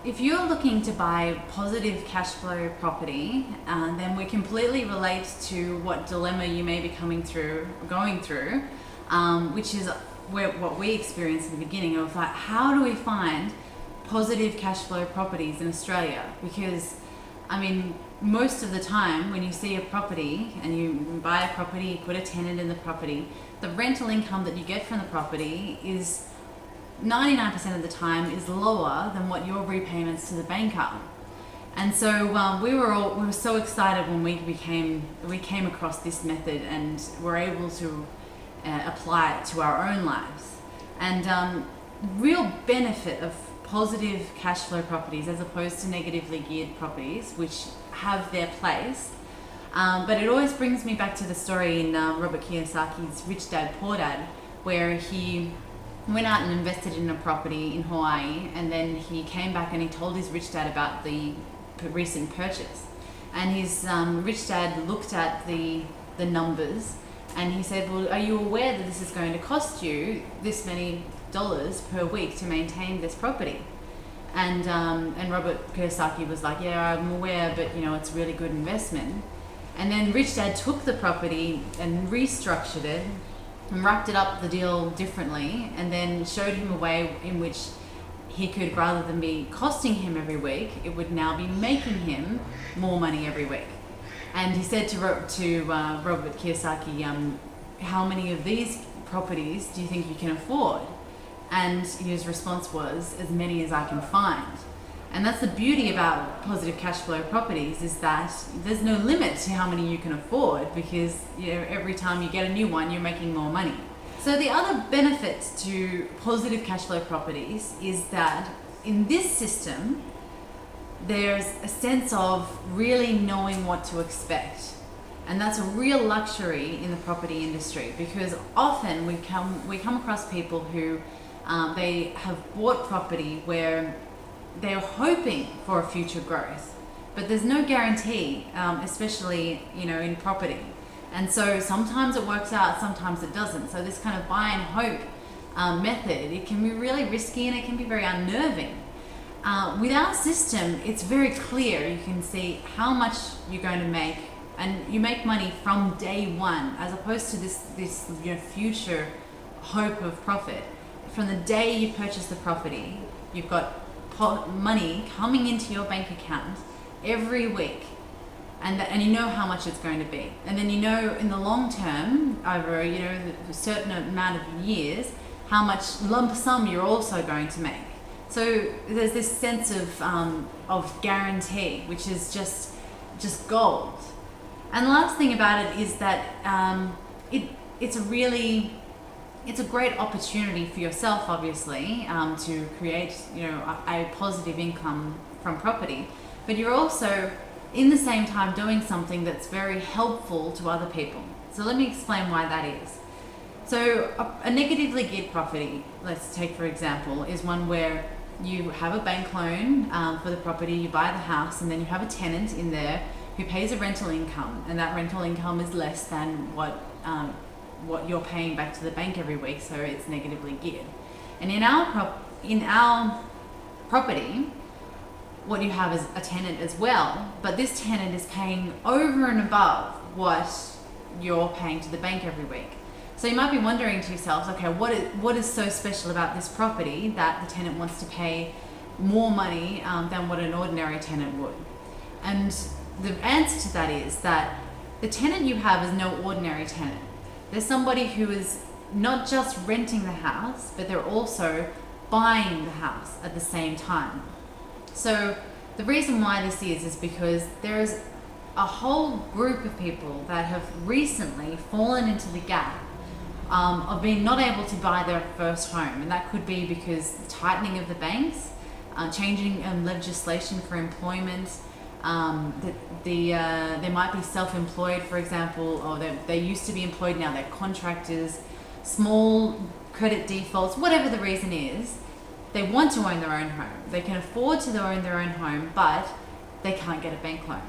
if you're looking to buy positive cash flow property, then we completely relate to what dilemma you may be going through, which is what we experienced in the beginning of like, how do we find positive cash flow properties in Australia? Because, I mean, most of the time when you see a property and you buy a property, you put a tenant in the property, the rental income that you get from the property is 99% of the time is lower than what your repayments to the bank are. And so we were so excited when we came across this method and were able to apply it to our own lives. And real benefit of positive cash flow properties as opposed to negatively geared properties, which have their place. But it always brings me back to the story in Robert Kiyosaki's Rich Dad, Poor Dad, where he went out and invested in a property in Hawaii, and then he came back and he told his rich dad about the recent purchase. And his rich dad looked at the numbers and he said, well, are you aware that this is going to cost you this many dollars per week to maintain this property? And Robert Kiyosaki was like, yeah, I'm aware, but it's a really good investment. And then rich dad took the property and restructured it and wrapped it up the deal differently, and then showed him a way in which he could, rather than be costing him every week, it would now be making him more money every week. And he said to Robert Kiyosaki, how many of these properties do you think you can afford? And his response was, as many as I can find. And that's the beauty about positive cash flow properties, is that there's no limit to how many you can afford, because every time you get a new one, you're making more money. So the other benefit to positive cash flow properties is that in this system, there's a sense of really knowing what to expect. And that's a real luxury in the property industry, because often we come across people who they have bought property where they're hoping for a future growth, but there's no guarantee, especially in property. And so sometimes it works out, sometimes it doesn't. So this kind of buy and hope method, it can be really risky and it can be very unnerving. With our system, it's very clear. You can see how much you're going to make, and you make money from day one, as opposed to this future hope of profit. From the day you purchase the property, you've got money coming into your bank account every week, and you know how much it's going to be, and then in the long term, over a certain amount of years, how much lump sum you're also going to make. So there's this sense of guarantee, which is just gold. And the last thing about it is that it's a great opportunity for yourself, obviously, to create a positive income from property, but you're also in the same time doing something that's very helpful to other people. So let me explain why that is. So a negatively geared property, let's take for example, is one where you have a bank loan for the property, you buy the house, and then you have a tenant in there who pays a rental income, and that rental income is less than what you're paying back to the bank every week, so it's negatively geared. And in our property, what you have is a tenant as well, but this tenant is paying over and above what you're paying to the bank every week. So you might be wondering to yourselves, okay, what is so special about this property that the tenant wants to pay more money than what an ordinary tenant would? And the answer to that is that the tenant you have is no ordinary tenant. There's somebody who is not just renting the house, but they're also buying the house at the same time. So the reason why this is because there is a whole group of people that have recently fallen into the gap of being not able to buy their first home. And that could be because the tightening of the banks, changing legislation for employment, they might be self-employed, for example, or they used to be employed, now they're contractors, small credit defaults, whatever the reason is. They want to own their own home. They can afford to own their own home, but they can't get a bank loan.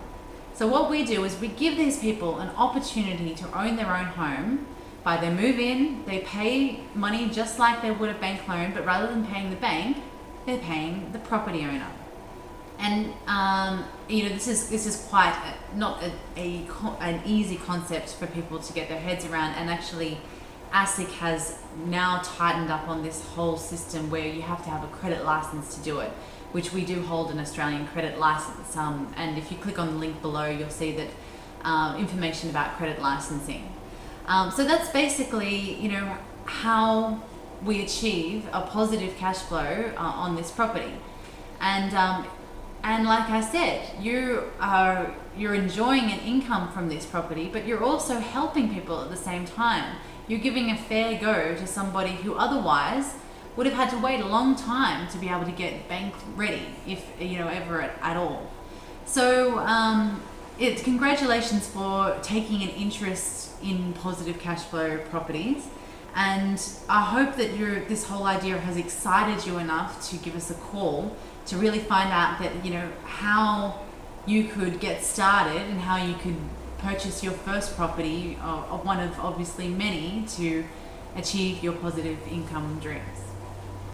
So what we do is we give these people an opportunity to own their own home. By they move in, they pay money just like they would a bank loan, but rather than paying the bank, they're paying the property owner. And this is quite not an easy concept for people to get their heads around. And actually, ASIC has now tightened up on this whole system where you have to have a credit license to do it, which we do hold an Australian credit license. And if you click on the link below, you'll see that information about credit licensing. So that's basically, how we achieve a positive cash flow on this property. And like I said, you're enjoying an income from this property, but you're also helping people at the same time. You're giving a fair go to somebody who otherwise would have had to wait a long time to be able to get bank ready, if ever at all. So congratulations for taking an interest in positive cash flow properties. And I hope that this whole idea has excited you enough to give us a call to really find out that, how you could get started and how you could purchase your first property, one of obviously many, to achieve your positive income dreams.